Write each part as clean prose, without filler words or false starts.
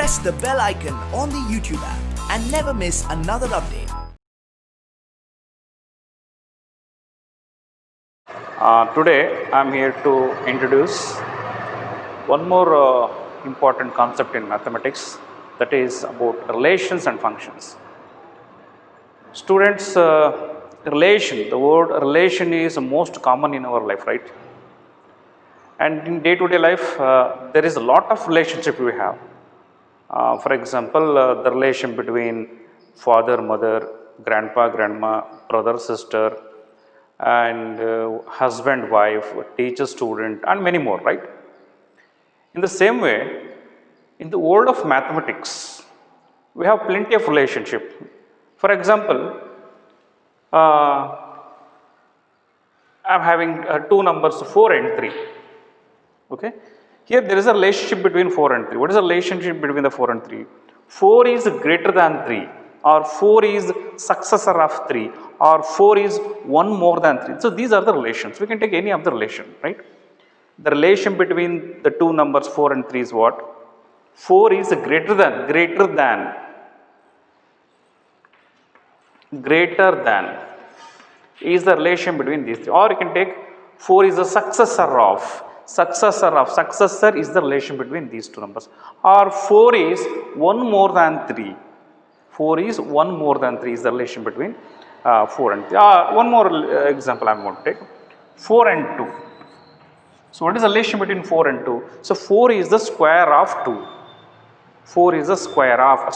press the bell icon on the YouTube app and never miss another update. Today I am here to introduce one more important concept in mathematics, that is about relations and functions. Students, relation, the word relation is most common in our life, right? And in day-to-day life, there is a lot of relationship we have. For example, the relation between father, mother, grandpa, grandma, brother, sister, and husband, wife, teacher, student, and many more, right? In the same way, in the world of mathematics, we have plenty of relationship. For example, I am having two numbers 4 and 3. Okay, here there is a relationship between 4 and 3. What is the relationship between the 4 and 3? 4 is greater than 3, or 4 is successor of 3, or 4 is 1 more than 3. So these are the relations. We can take any of the relation, right? The relation between the two numbers 4 and 3 is what? 4 is greater than is the relation between these three. Or you can take 4 is the successor is the relation between these two numbers. Or 4 is 1 more than 3. 4 is 1 more than 3 is the relation between 4 and 3. One more example I am going to take. 4 and 2. So what is the relation between 4 and 2? So 4 is the square of 2. 4 is the square of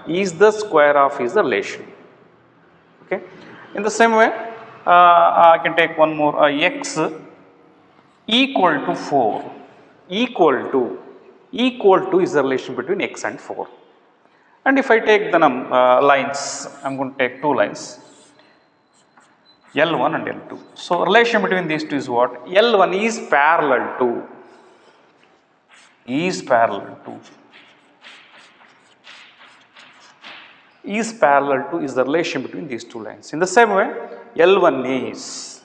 is the relation. Okay. In the same way, I can take one more, x equal to 4. Equal to is the relation between x and 4. And if I take the lines, I am going to take two lines, L1 and L2. So relation between these two is what? L1 is parallel to is the relation between these two lines. In the same way, L1 is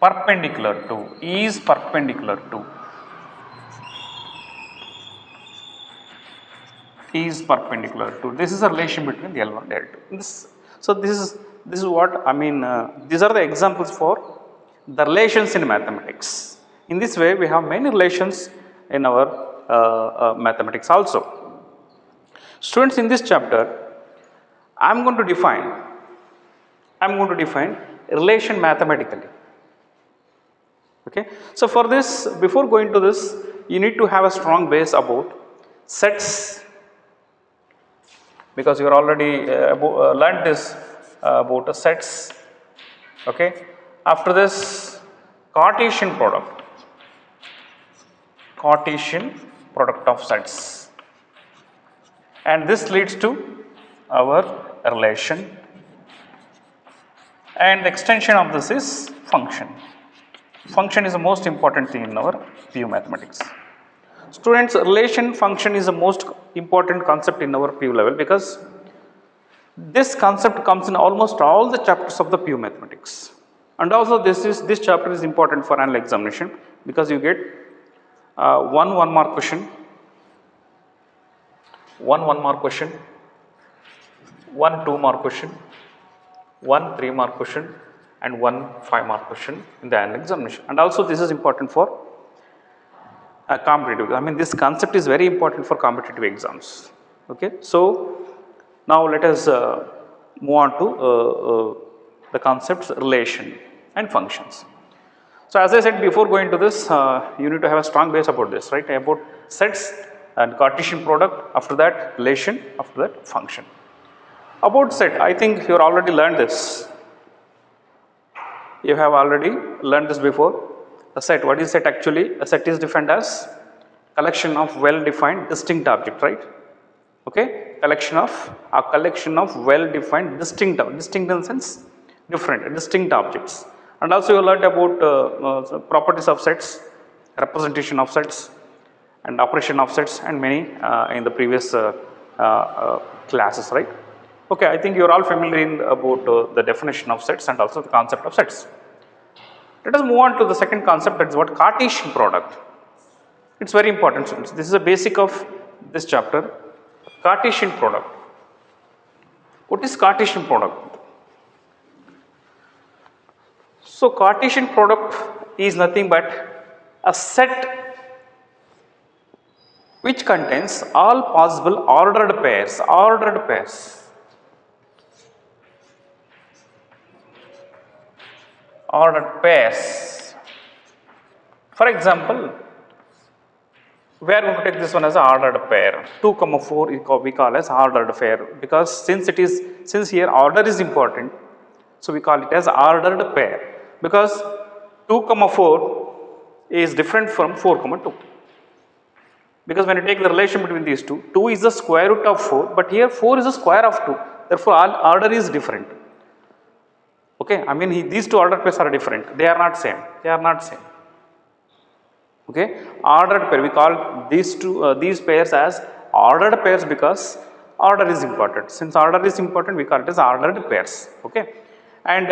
perpendicular to This is a relation between the L1 and L2. So this is what I mean. These are the examples for the relations in mathematics. In this way, we have many relations in our mathematics also. Students, in this chapter, I am going to define relation mathematically. Okay. So for this, before going to this, you need to have a strong base about sets, because you are already learned this about sets. Okay. After this, Cartesian product of sets, and this leads to our relation, and the extension of this is function. Function is the most important thing in our PU mathematics. Students, relation function is the most important concept in our PU level, because this concept comes in almost all the chapters of the PU mathematics. And also this chapter is important for annual examination, because you get one mark question, one 2 mark question, one 3 mark question, and one 5 mark question in the annual examination. And also this is important for competitive. I mean, this concept is very important for competitive exams. Okay. So now let us move on to the concepts relation and functions. So as I said before going to this, you need to have a strong base about this, right? About sets and Cartesian product, after that relation, after that function. About set, I think you have already learned this. You have already learned this before. A set, what is set actually? A set is defined as collection of well-defined distinct objects, right? Okay, a collection of well-defined distinct in the sense different, distinct objects. And also you learned about properties of sets, representation of sets, and operation of sets, and many in the previous classes, right? Okay, I think you are all familiar about the definition of sets and also the concept of sets. Let us move on to the second concept, that is what Cartesian product. It's very important, students. This is a basic of this chapter. Cartesian product. What is Cartesian product? So Cartesian product is nothing but a set which contains all possible ordered pairs. For example, we are going to take this one as an ordered pair. 2, 4 we call as ordered pair, because since here order is important, so we call it as ordered pair, because 2, 4 is different from 4, 2. Because when you take the relation between these two, 2 is the square root of 4, but here 4 is the square of 2. Therefore, all order is different. Okay, I mean these two ordered pairs are different. They are not same. Okay, ordered pair, we call these pairs as ordered pairs because order is important. Since order is important, we call it as ordered pairs. Okay, and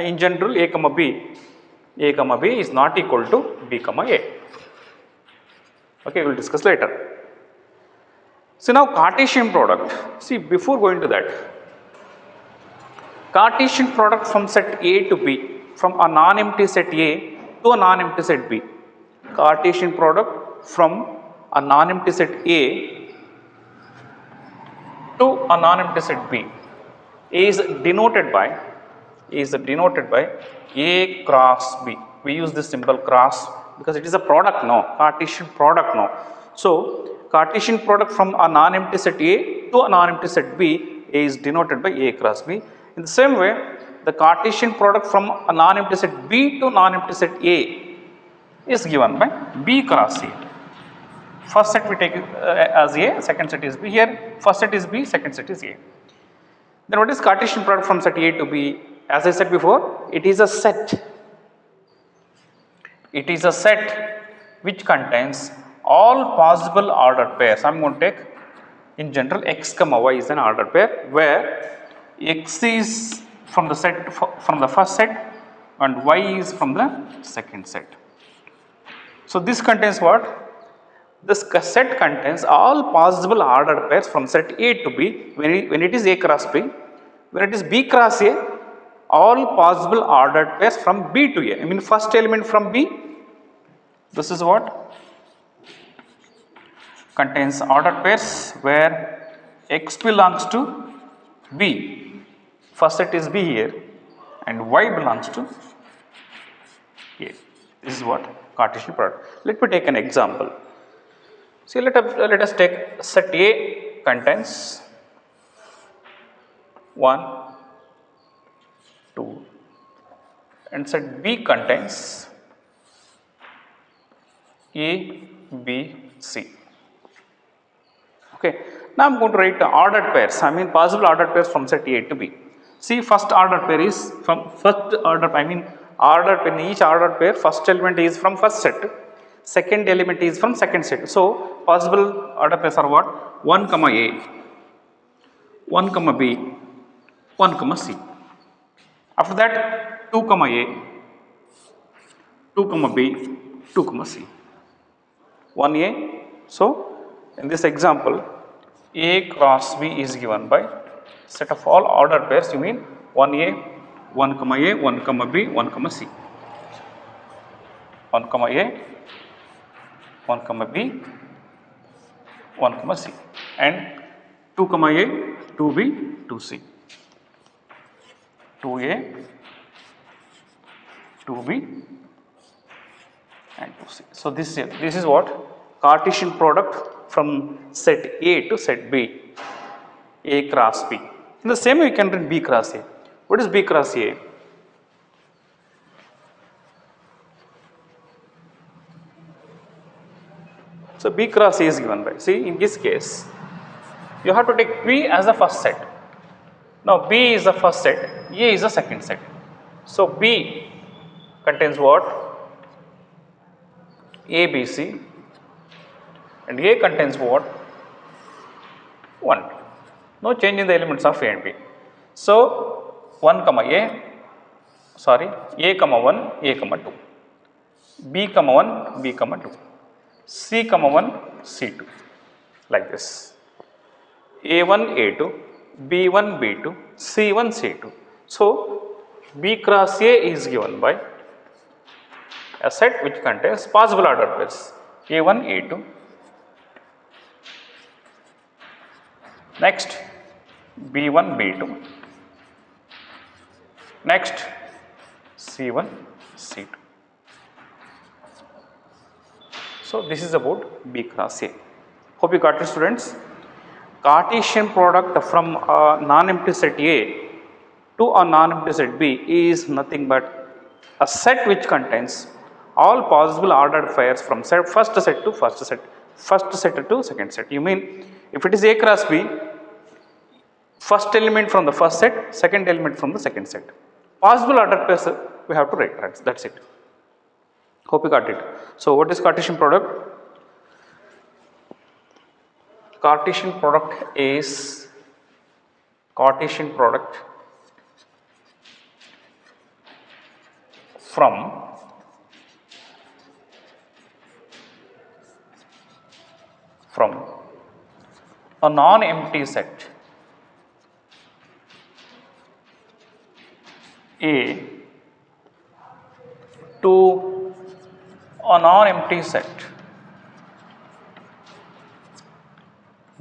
in general, a comma b is not equal to b comma a. Okay, we will discuss later. So now Cartesian product. See, before going to that, Cartesian product from set A to B, from a non-empty set A to a non-empty set B. Cartesian product from a non-empty set A to a non-empty set B is denoted by A cross B. We use this symbol cross because it is a product now, Cartesian product now. So Cartesian product from a non-empty set A to a non-empty set B is denoted by A cross B. In the same way, the Cartesian product from a non-empty set B to non-empty set A is given by B cross A. First set we take as A, second set is B. Here first set is B, second set is A. Then what is Cartesian product from set A to B? As I said before, it is a set. It is a set which contains all possible ordered pairs. I am going to take in general x comma y is an ordered pair where x is from the first set and y is from the second set. So this contains what? This set contains all possible ordered pairs from set A to B when it is A cross B. When it is B cross A, all possible ordered pairs from B to A. I mean first element from B. This is what contains ordered pairs where x belongs to B. First set is B here and y belongs to A. This is what Cartesian product. Let me take an example. See, let us take set A contains 1, 2 and set B contains A, B, C. Okay. Now I am going to write ordered pairs. I mean possible ordered pairs from set A to B. See, first ordered pair is from first order. I mean ordered pair. In each ordered pair, first element is from first set. Second element is from second set. So possible ordered pairs are what? 1 comma A, 1 comma B, 1 comma C. After that 2 comma A, 2 comma B, 2 comma C. 1A. So in this example, A cross B is given by set of all ordered pairs. You mean 1A, 1 comma A, 1 comma B, 1 comma C. 1 comma A, 1 comma B, 1 comma C, and 2 comma A, 2B, 2C. 2A, 2B and 2C. So this is what Cartesian product from set A to set B, A cross B. In the same way we can write B cross A. What is B cross A? So B cross A is given by, see in this case you have to take B as the first set. Now B is the first set, A is the second set. So B contains what? A, B, C, and A contains what? 1. No change in the elements of A and B. So 1 comma A, sorry, A comma 1, A comma 2, B comma 1, B comma 2, C comma 1, C2, like this. A1, A2, B1, B2, C1, C2. So, B cross A is given by a set which contains possible order pairs A1, A2. Next, B1, B2. Next, C1, C2. So, this is about B cross A. Hope you got it, students. Cartesian product from a non-empty set A to a non-empty set B is nothing but a set which contains all possible ordered pairs from first set to first set, first set to second set. You mean if it is A cross B, first element from the first set, second element from the second set. Possible ordered pairs we have to write, that's it. Hope you got it. So, what is Cartesian product? Cartesian product is Cartesian product from a non-empty set A to a non-empty set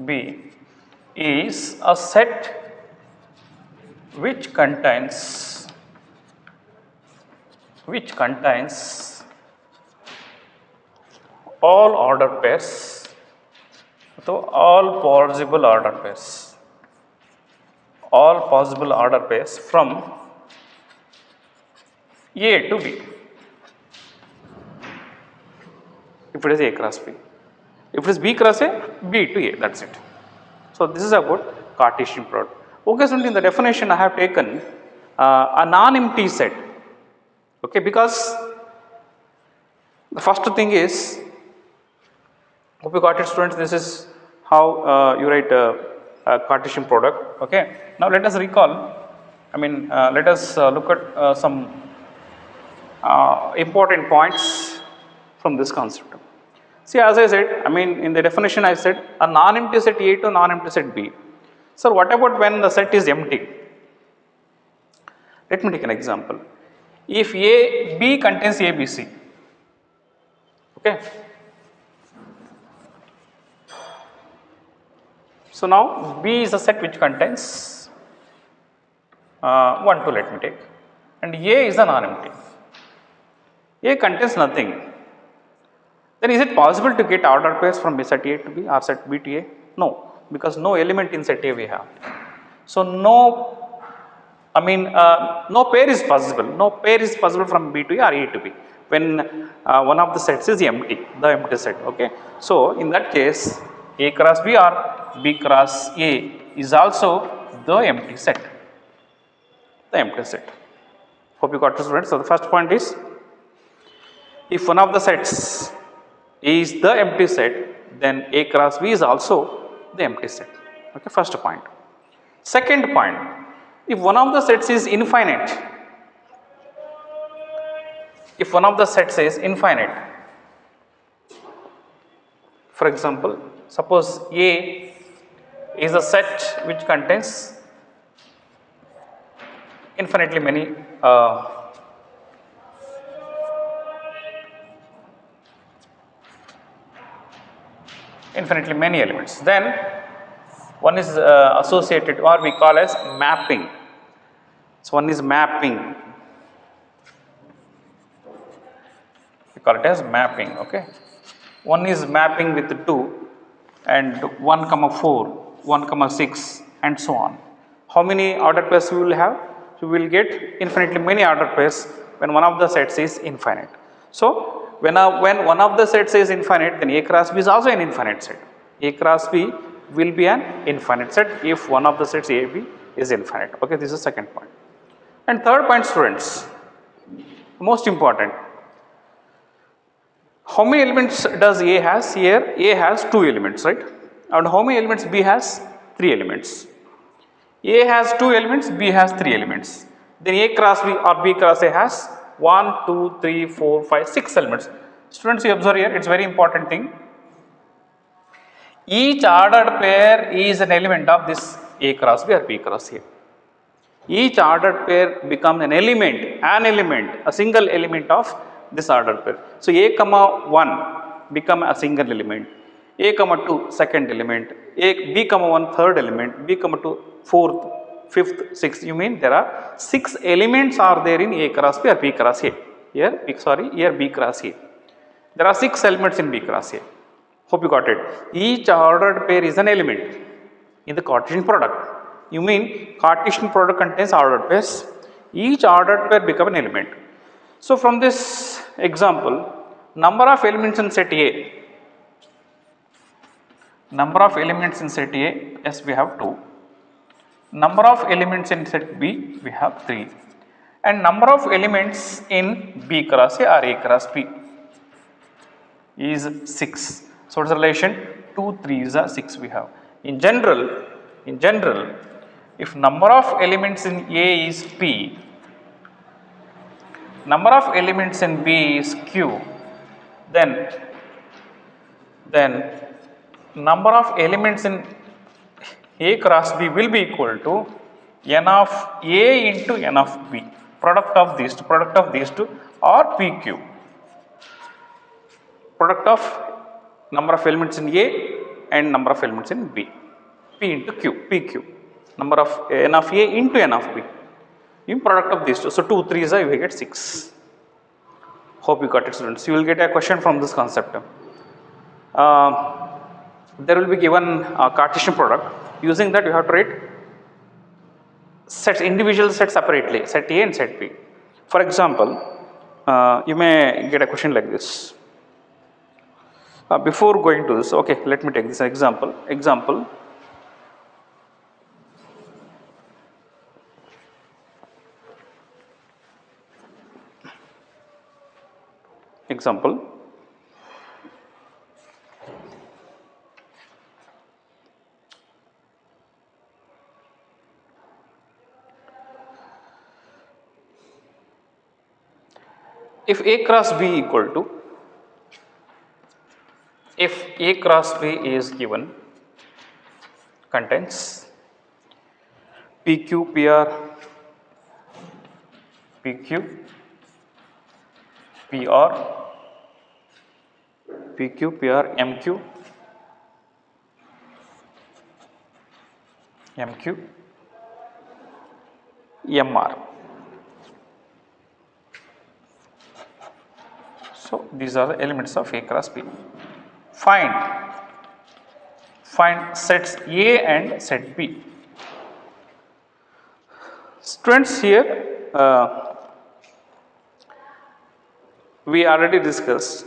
B is a set which contains all order pairs, so all possible order pairs from A to B. If it is A cross B, if it is B cross A, B to A, that's it. So, this is about Cartesian product. Okay, so in the definition I have taken a non-empty set, okay, because the first thing is, hope you got it, students, this is how you write a Cartesian product. Okay, now let us recall, let us look at some important points from this concept. See, as I said, in the definition I said a non-empty set A to non-empty set B. So, what about when the set is empty? Let me take an example. If B contains ABC, okay. So, now B is a set which contains 1, 2, let me take, and A is a non-empty. A contains nothing. Then is it possible to get ordered pairs from set A to B or set B to A? No, because no element in set A we have. So, no pair is possible. No pair is possible from B to A or A to B when one of the sets is empty, the empty set. Okay. So, in that case, A cross B or B cross A is also the empty set. The empty set. Hope you got this right. So, the first point is, if one of the sets is the empty set, then A cross B is also the empty set. Okay, first point. Second point, if one of the sets is infinite, for example, suppose A is a set which contains infinitely many elements, then one is associated, or we call as mapping. So, one is mapping, we call it as mapping. Okay, one is mapping with 2 and 1 comma 4, 1 comma 6 and so on. How many ordered pairs we will have? We will get infinitely many ordered pairs when one of the sets is infinite. So, when one of the sets is infinite, then A cross B is also an infinite set. A cross B will be an infinite set if one of the sets A, B is infinite. Okay, this is the second point. And third point, students, most important, how many elements does A has? Here A has 2 elements, right? And how many elements B has? 3 elements. A has 2 elements, B has 3 elements. then A cross B or B cross A has 1, 2, 3, 4, 5, 6 elements. Students, you observe here, it's very important thing. Each ordered pair is an element of this A cross B or B cross A. Each ordered pair becomes an element, a single element of this ordered pair. So A comma 1 become a single element, A comma 2 second element, B comma 1 third element, B comma 2 fourth, fifth, sixth. You mean there are 6 elements are there in A cross B or B cross A. Here B cross A. There are 6 elements in B cross A. Hope you got it. Each ordered pair is an element in the Cartesian product. You mean Cartesian product contains ordered pairs. Each ordered pair become an element. So from this example, number of elements in set A. Number of elements in set A, yes, we have 2. Number of elements in set B, we have 3. And number of elements in B cross A or A cross B is 6. So, what is the relation? 2 3s are 6 we have. In general, if number of elements in A is P, number of elements in B is Q, then number of elements in A cross B will be equal to n of A into n of B, product of these two or PQ, product of number of elements in A and number of elements in B, P into Q, PQ, number of n of A into n of B, in product of these two. So 2 3s are, you will get 6. Hope you got it, students. You will get a question from this concept. There will be given a Cartesian product. Using that, you have to write sets, individual sets separately, set A and set B. For example, you may get a question like this. Before going to this, okay, let me take this example. Example. If A cross B equal to, if A cross B is given, contains PQ, PR, PQ, PR, PQ, PR, MQ, MQ, MR. So these are the elements of A cross B. Find sets A and set B. Students, here we already discussed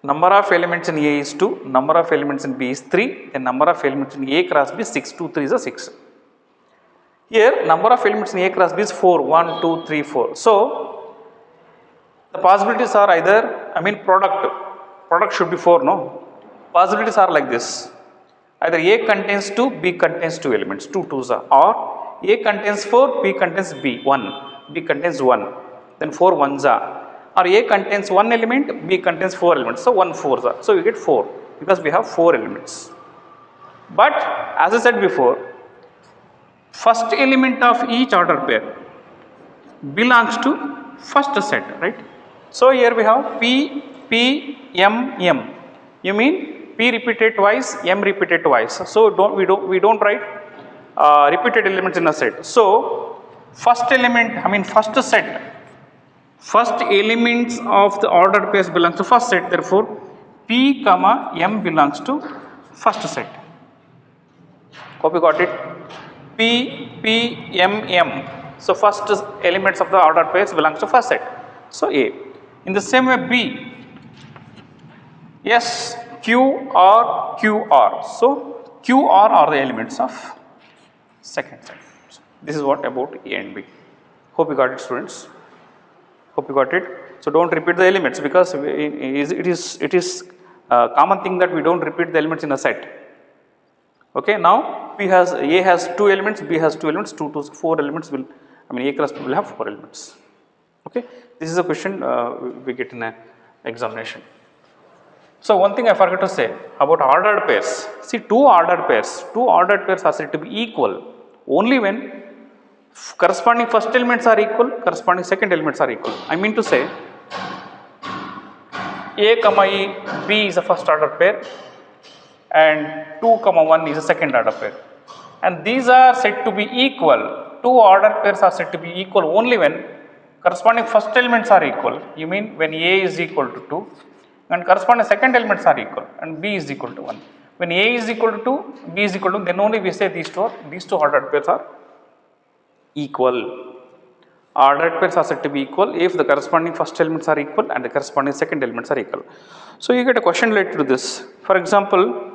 number of elements in A is 2, number of elements in B is 3, and number of elements in A cross B is 6, 2 3 is 6. Here number of elements in A cross B is 4, 1, 2, 3, 4. So the possibilities are either, product should be 4, no? Possibilities are like this. Either A contains 2, B contains 2 elements, 2 2s are, or A contains 4, B contains B 1, B contains 1, then 4 1s are, or A contains 1 element, B contains 4 elements, so 1 4s are. So we get 4 because we have 4 elements. But as I said before, first element of each order pair belongs to first set, right? So here we have P, P, M, M. You mean P repeated twice, M repeated twice. So we don't write repeated elements in a set. So first element, first set, first elements of the ordered pairs belongs to first set. Therefore, P, M belongs to first set. Hope you got it. P, P, M, M. So first elements of the ordered pairs belongs to first set. So A. In the same way, B. Yes, Q, R, Q, R. So Q, R are the elements of second set. So this is what about A and B. Hope you got it, students. Hope you got it. So don't repeat the elements because it is a common thing that we don't repeat the elements in a set. Okay, now A has 2 elements, B has 2 elements, 2 to 4 elements will, A cross B will have 4 elements. Okay, this is a question we get in an examination. So one thing I forgot to say about ordered pairs. See, two ordered pairs are said to be equal only when corresponding first elements are equal, corresponding second elements are equal. I mean to say, A comma E, B is a first order pair and 2 comma 1 is a second order pair, and these are said to be equal. Two ordered pairs are said to be equal only when corresponding first elements are equal. You mean when A is equal to 2 and corresponding second elements are equal and B is equal to 1. When A is equal to 2, B is equal to, then only we say these two ordered pairs are equal. Ordered pairs are said to be equal if the corresponding first elements are equal and the corresponding second elements are equal. So you get a question related to this. For example,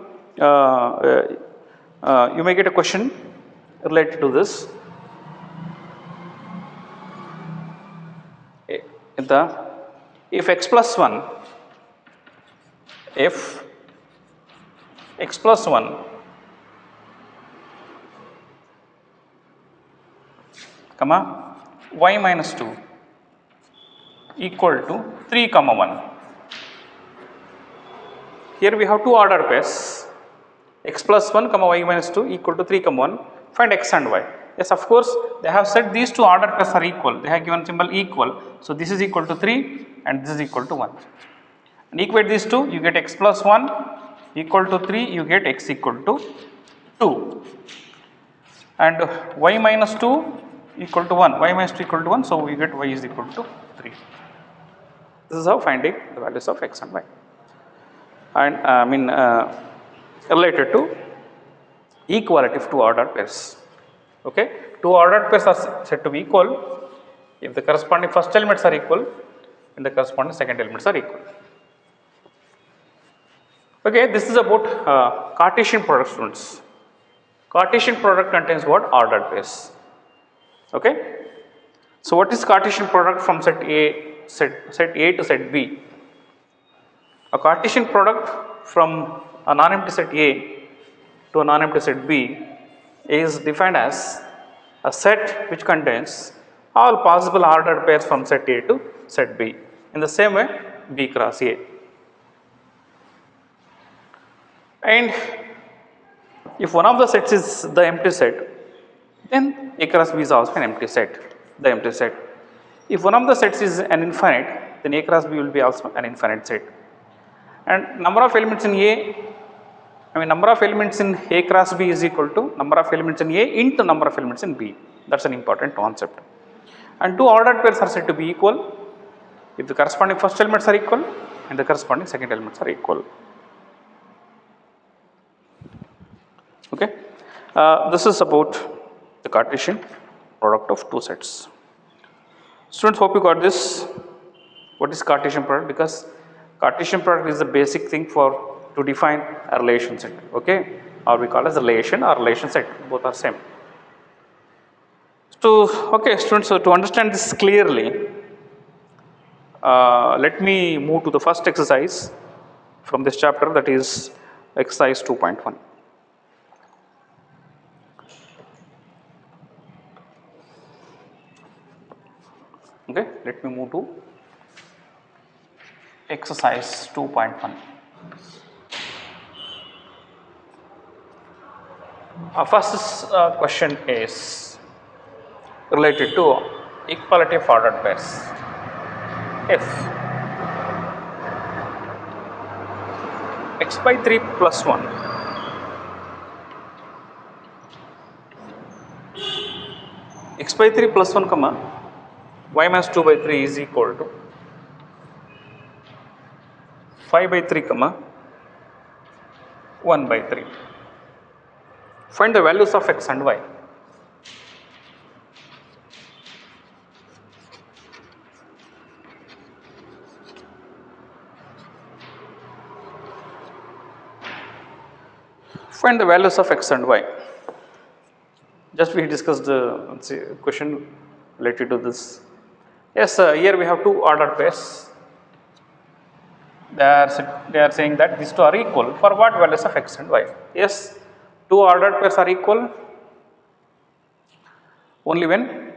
you may get a question related to this. If x plus 1, if x plus 1 comma y minus 2 equal to 3 comma 1. Here we have two ordered pairs, x plus 1 comma y minus 2 equal to 3 comma 1. Find x and y. Yes, of course, they have said these two ordered pairs are equal. They have given symbol equal. So this is equal to 3 and this is equal to 1. And equate these two, you get x plus 1 equal to 3, you get x equal to 2. And y minus 2 equal to 1, y minus 2 equal to 1, so we get y is equal to 3. This is how finding the values of x and y. And related to equality of two ordered pairs. Okay, two ordered pairs are said to be equal if the corresponding first elements are equal and the corresponding second elements are equal. Okay, this is about Cartesian product, students. Cartesian product contains what? Ordered pairs. Okay, so what is Cartesian product from set A to set B? A Cartesian product from a non-empty set A to a non-empty set B is defined as a set which contains all possible ordered pairs from set A to set B. In the same way, B cross A. And if one of the sets is the empty set, then A cross B is also an empty set, the empty set. If one of the sets is an infinite, then A cross B will be also an infinite set. And number of elements in number of elements in A cross B is equal to number of elements in A into number of elements in B. That's an important concept. And two ordered pairs are said to be equal if the corresponding first elements are equal and the corresponding second elements are equal. Okay, this is about the Cartesian product of two sets. Students, hope you got this. What is Cartesian product? Because Cartesian product is the basic thing to define a relation set. Okay, or we call as relation or relation set. Both are same. Okay, students. So to understand this clearly, let me move to the first exercise from this chapter, that is exercise 2.1. Okay, let me move to exercise 2.1. First question is related to equality of ordered pairs. If x by 3 plus 1 x by 3 plus 1 comma y minus 2 by 3 is equal to 5 by 3 comma 1 by 3. Find the values of x and y. Find the values of x and y. Just we discussed the question related to this. Yes, here we have two ordered pairs. They are saying that these two are equal for what values of x and y. Yes, two ordered pairs are equal only when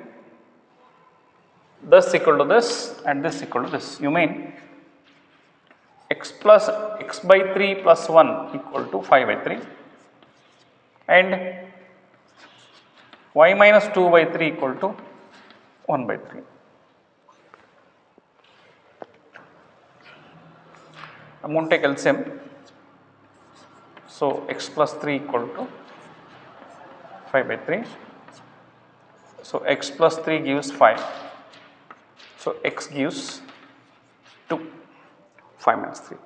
this equal to this and this equal to this. You mean x by 3 plus 1 equal to 5 by 3 and y minus 2 by 3 equal to 1 by 3. I am going to take LCM. So x plus 3 equal to 5 by 3. So x plus 3 gives 5. So x gives 2, 5 minus 3.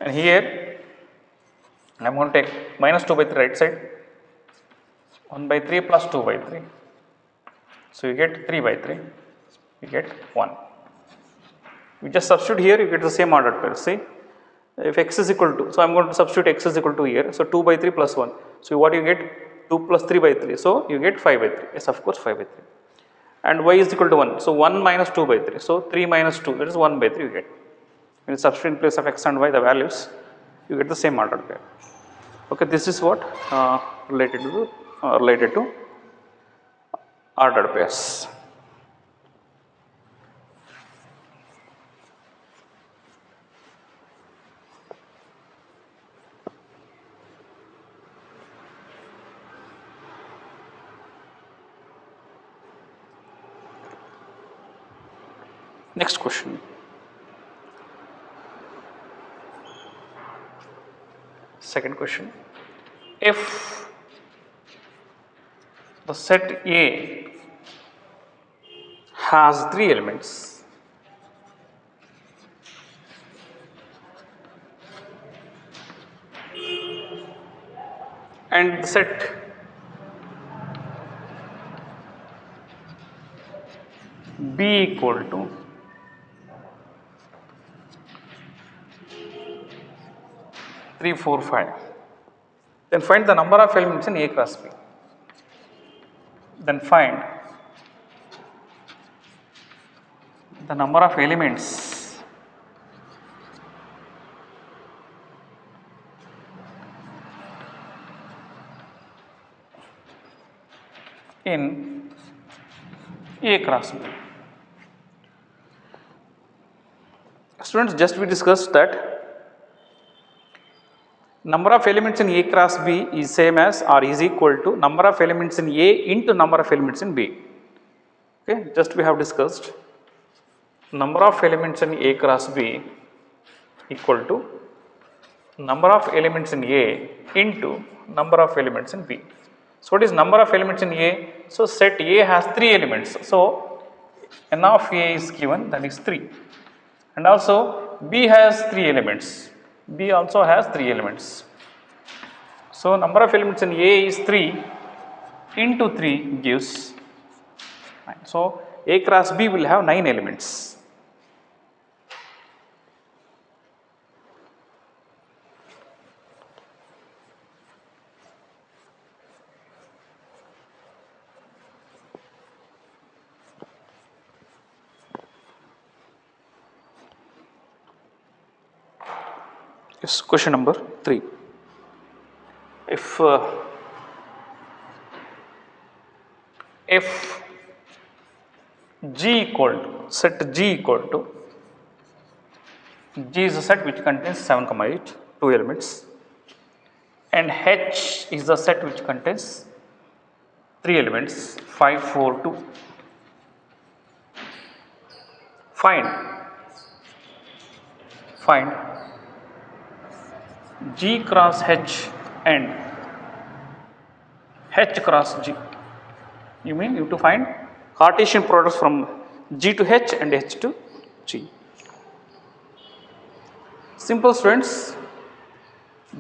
And here I am going to take minus 2 by 3 right side, 1 by 3 plus 2 by 3. So you get 3 by 3, you get 1. You just substitute here, you get the same ordered pair. See, if x is equal to, so I am going to substitute x is equal to here. So 2 by 3 plus 1. So what you get? 2 plus 3 by 3. So you get 5 by 3. Yes, of course, 5 by 3. And y is equal to 1. So 1 minus 2 by 3. So 3 minus 2, that is 1 by 3 you get. When you substitute in place of x and y the values, you get the same ordered pair. Okay, this is what related to ordered pairs. Next question. Second question. If the set A has 3 elements, and the set B equal to 3, 4, 5, then find the number of elements in A cross B. Then find the number of elements in A cross B. Students, just we discussed that number of elements in A cross B is same as or is equal to number of elements in A into number of elements in B. Okay, just we have discussed number of elements in A cross B equal to number of elements in A into number of elements in B. So what is number of elements in A? So set A has 3 elements. So n of A is given, that is 3, and also B has 3 elements. B also has 3 elements. So number of elements in A is 3 into 3 gives 9. So A cross B will have 9 elements. Yes, question number 3. If G equal to set G equal to G is a set which contains 7, 8, 2 elements, and H is the set which contains 3 elements, 5, 4, 2. Find G cross H and H cross G. You mean you have to find Cartesian products from G to H and H to G. Simple, students.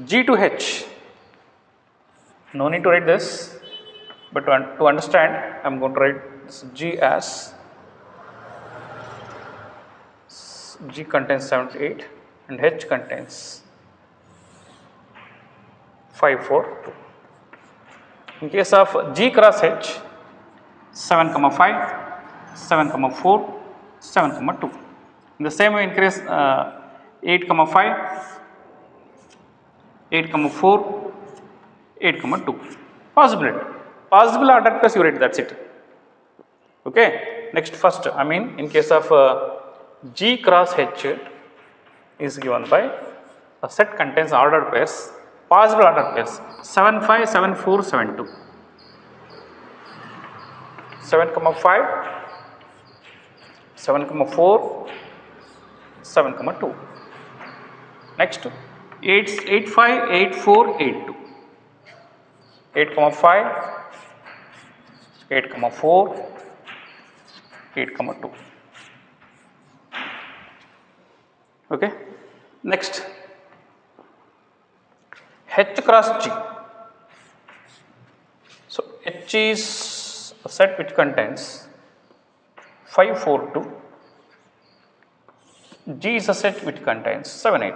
G to H. No need to write this, but to understand, I am going to write this G as G contains 7 to 8 and H contains 5, 4, 2. In case of G cross H, 7, 5, 7, 4, 7, 2. In the same way, in case 8, 5, 8, 4, 8 comma 2. Possibility. Possible ordered pairs you write, that's it. Okay. Next first, I mean in case of G cross H is given by a set contains ordered pairs, possible ordered pairs 7 5 7 4 7 2. 7 comma 5, 7 comma 4, 7 comma 2. Next 8 5 8 4 8 2. 8 comma 5, 8 comma 4, 8 comma 2. Okay. Next H cross G. So H is a set which contains 5 4 2. G is a set which contains 7 8.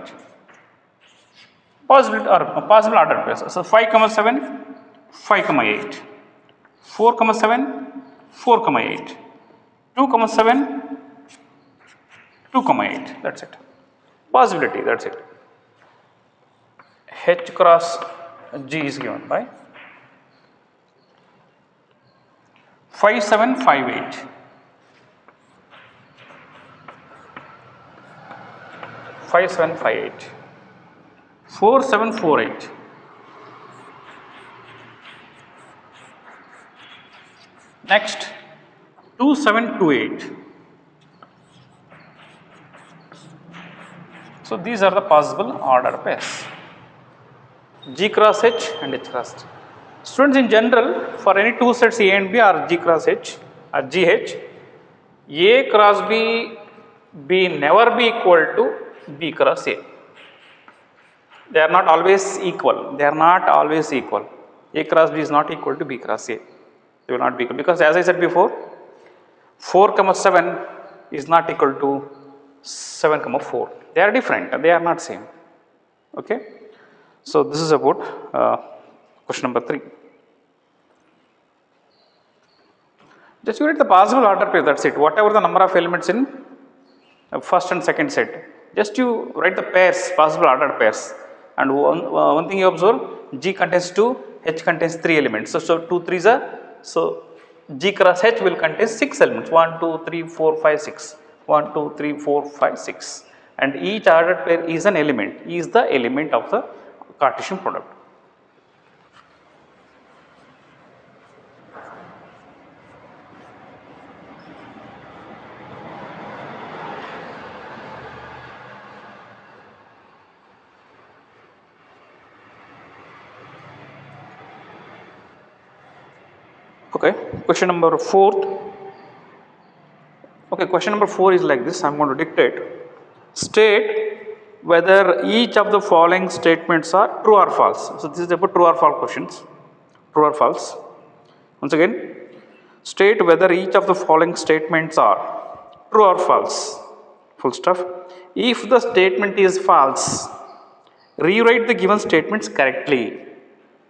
Possible ordered pairs. So 5 comma 7, 5 comma 8, 4 comma 7, 4 comma 8, 2 comma 7, 2 comma 8. That's it. Possibility. That's it. H cross G is given by 5 7 5 8. 5 7 5 8. 4 7 4 8. Next 2 7 2 8. So these are the possible order pairs. G cross H and H cross G. Students, in general, for any two sets A and B or G cross H or GH, A cross B never be equal to B cross A. They are not always equal. They are not always equal. A cross B is not equal to B cross A. They will not be equal because, as I said before, 4 comma 7 is not equal to 7 comma 4. They are different. They are not same. Okay. So this is about question number 3. Just you write the possible order pair. That's it. Whatever the number of elements in first and second set, just you write the pairs, possible ordered pairs. And one thing you observe, G contains 2, H contains 3 elements. So 2 3s are, so G cross H will contain 6 elements, 1 2 3 4 5 6, 1 2 3 4 5 6, and each ordered pair is an element, is the element of the Cartesian product. Okay, question number 4. Okay, question number 4 is like this. I am going to dictate. State whether each of the following statements are true or false. So this is about true or false questions. True or false. Once again, state whether each of the following statements are true or false. Full stop. If the statement is false, rewrite the given statements correctly.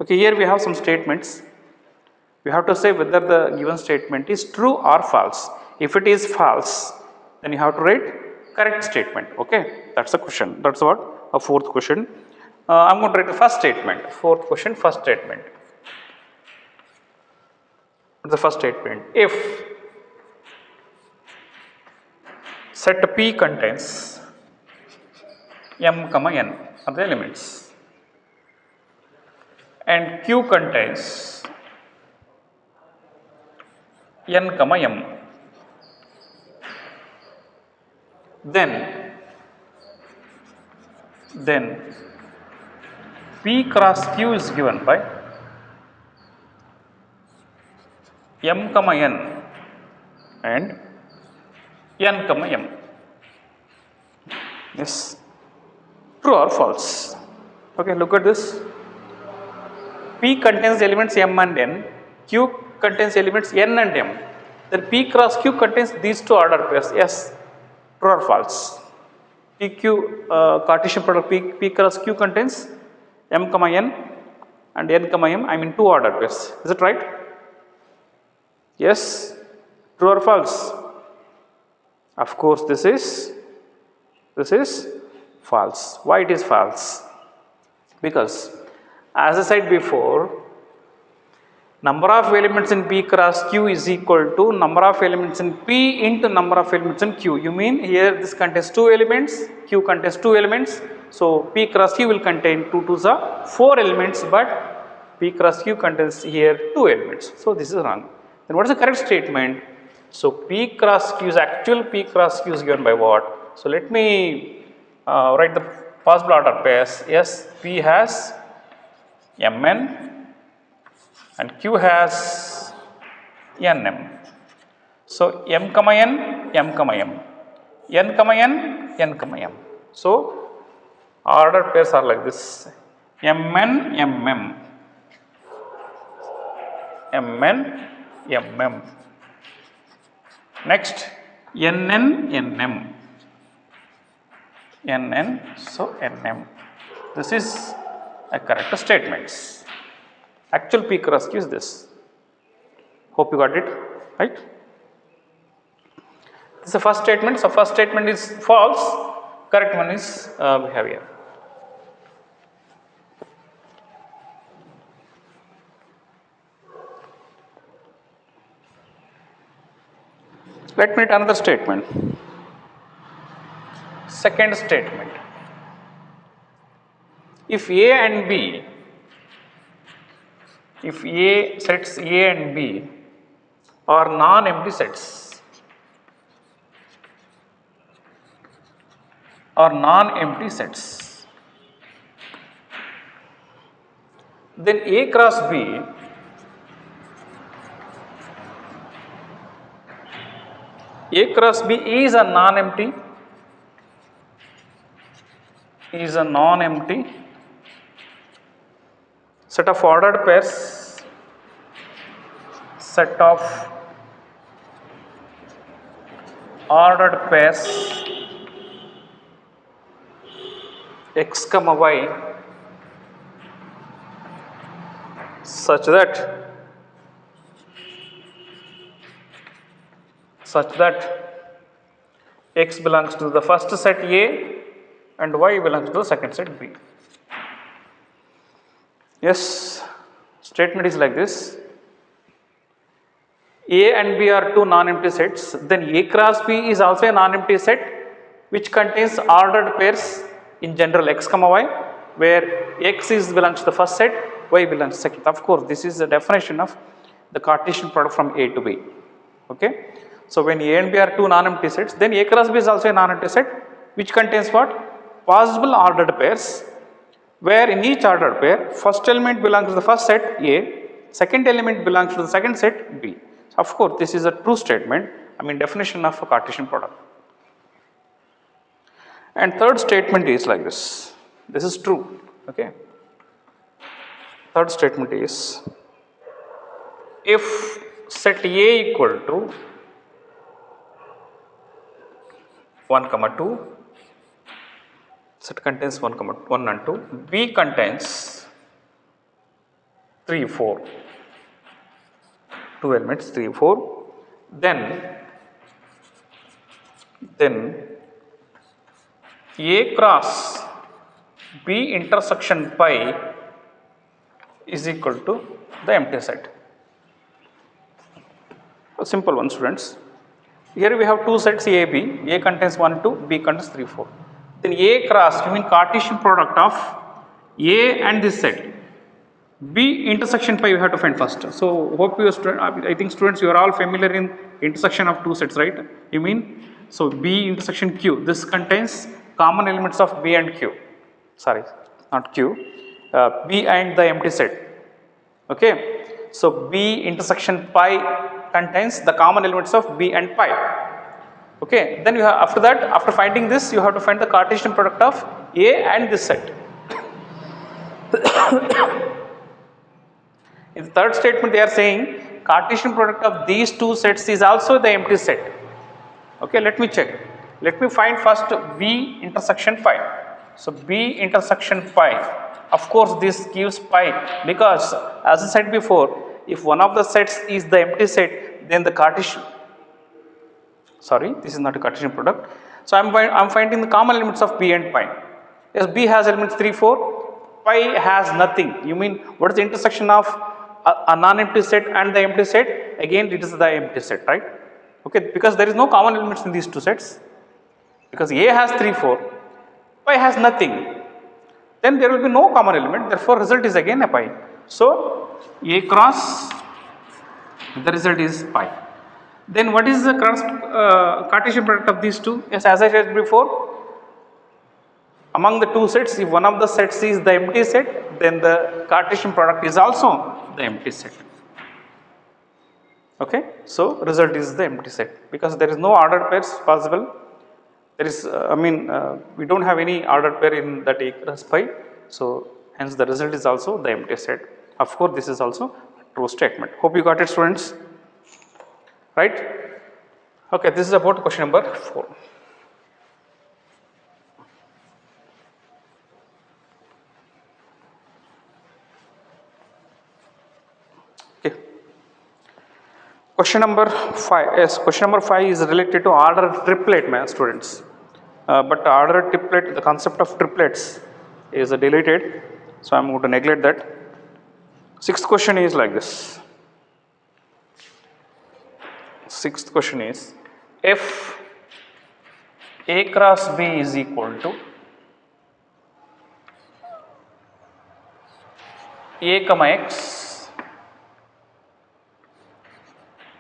Okay, here we have some statements. We have to say whether the given statement is true or false. If it is false, then you have to write correct statement. Okay, that's the question. That's what a fourth question. I'm going to write the first statement. Fourth question, first statement. The first statement: if set P contains M, N are the elements, and Q contains N, M, then P cross Q is given by M, N and N, M. Yes. True or false? Okay, look at this. P contains elements M and N. Q contains elements N and M. Then P cross Q contains these two order pairs. Yes. True or false? PQ Cartesian product P cross Q contains M, N and N, M. I mean two order pairs. Is it right? Yes. True or false? Of course, this is false. Why it is false? Because As I said before, number of elements in P cross Q is equal to number of elements in P into number of elements in Q. You mean here this contains 2 elements, Q contains 2 elements. So P cross Q will contain 2 to the 4 elements, but P cross Q contains here 2 elements. So this is wrong. Then what is the correct statement? So P cross Q is actual P cross Q is given by what? So let me write the possible order pairs. Yes, P has Mn and Q has Nm. So M comma N, M comma M, N comma N, N comma M. So order pairs are like this: Mn, Mm, Mn, Mm. Next, Nn, Nm, Nn, so Nm. This is a correct statement. Actual P cross Q is this. Hope you got it, right? This is the first statement. So first statement is false. Correct one is we have here. Let me read another statement. Second statement. If A and B, if A sets A and B are non-empty sets, then A cross B is a non-empty set of ordered pairs, x comma y such that x belongs to the first set A and y belongs to the second set B. Yes, statement is like this: A and B are two non-empty sets, then A cross B is also a non-empty set which contains ordered pairs in general x comma y, where x belongs to the first set, y belongs to the second. Of course, this is the definition of the Cartesian product from A to B. Okay, so when A and B are two non-empty sets, then A cross B is also a non-empty set which contains what? Possible ordered pairs, where in each ordered pair, first element belongs to the first set A, second element belongs to the second set B. So of course, this is a true statement, definition of a Cartesian product. And third statement is like this. This is true. Okay. Third statement is, if set A equal to 1, 2, set contains 1, 1 and 2, B contains 3, 4, 2 elements 3, 4, then A cross B intersection pi is equal to the empty set. A simple one, students. Here we have two sets A, B. A contains 1, 2, B contains 3, 4. Then A cross, Cartesian product of A and this set. B intersection pi you have to find first. So hope you I think students, you are all familiar in intersection of two sets, right? So B intersection Q. This contains common elements of B and Q. Sorry, not Q. B and the empty set. Okay. So B intersection pi contains the common elements of B and pi. Okay. Then you have, after that, after finding this, you have to find the Cartesian product of A and this set. In the third statement, they are saying Cartesian product of these two sets is also the empty set. Okay, let me check. Let me find first B intersection pi. So B intersection pi, of course this gives pi, because as I said before, if one of the sets is the empty set, then the Cartesian, sorry, this is not a Cartesian product. So I am finding the common elements of B and pi. Yes, B has elements 3, 4, pi has nothing. You mean what is the intersection of a non-empty set and the empty set? Again, it is the empty set, right? Okay, because there is no common elements in these two sets. Because A has 3, 4, pi has nothing. Then there will be no common element. Therefore, result is again a pi. So A cross, the result is pi. Then what is the Cartesian product of these two? Yes, as I said before, among the two sets, if one of the sets is the empty set, then the Cartesian product is also the empty set. Okay, so result is the empty set because there is no ordered pairs possible. There is, we don't have any ordered pair in that A cross pi. So hence the result is also the empty set. Of course, this is also a true statement. Hope you got it, students. Right? Okay, this is about question number 4. Okay. Question number 5. Yes, question number 5 is related to ordered triplet, my students. But ordered triplet, the concept of triplets is deleted. So I am going to neglect that. 6th question is like this. 6th question is, if A cross B is equal to A comma X,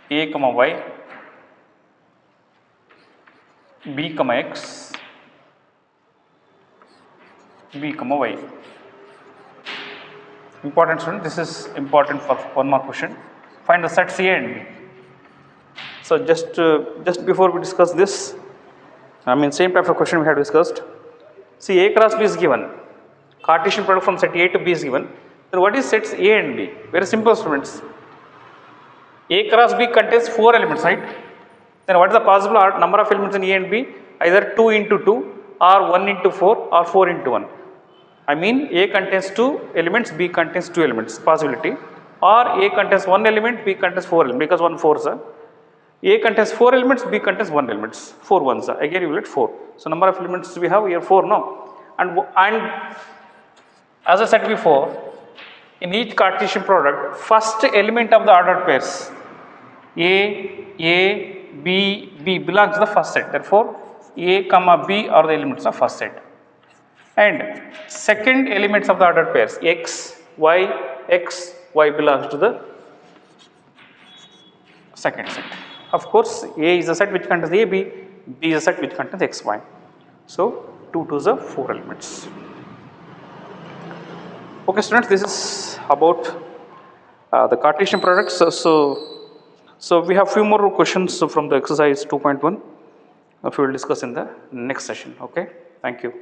A comma Y, B comma X, B comma Y. Important, student, this is important for one more question. Find the sets A and B. So just before we discuss this, same type of question we have discussed. See, A cross B is given. Cartesian product from set A to B is given. Then what is sets A and B? Very simple, students. A cross B contains 4 elements, right? Then what is the possible number of elements in A and B? Either 2 into 2 or 1 into 4 or 4 into 1. A contains 2 elements, B contains 2 elements, possibility. Or A contains 1 element, B contains 4 elements, because 1 4s are. A contains 4 elements, B contains 1 elements, 4 ones are. Again you will get 4. So number of elements we have here 4 now. And as I said before, in each Cartesian product, first element of the ordered pairs A, B belongs to the first set. Therefore, A comma B are the elements of first set. And second elements of the ordered pairs X, Y belongs to the second set. Of course, A is a set which contains A, B is a set which contains X, Y. So 2 2s are 4 elements. Okay, students, this is about the Cartesian products. So we have few more questions from the exercise 2.1. We will discuss in the next session. Okay, thank you.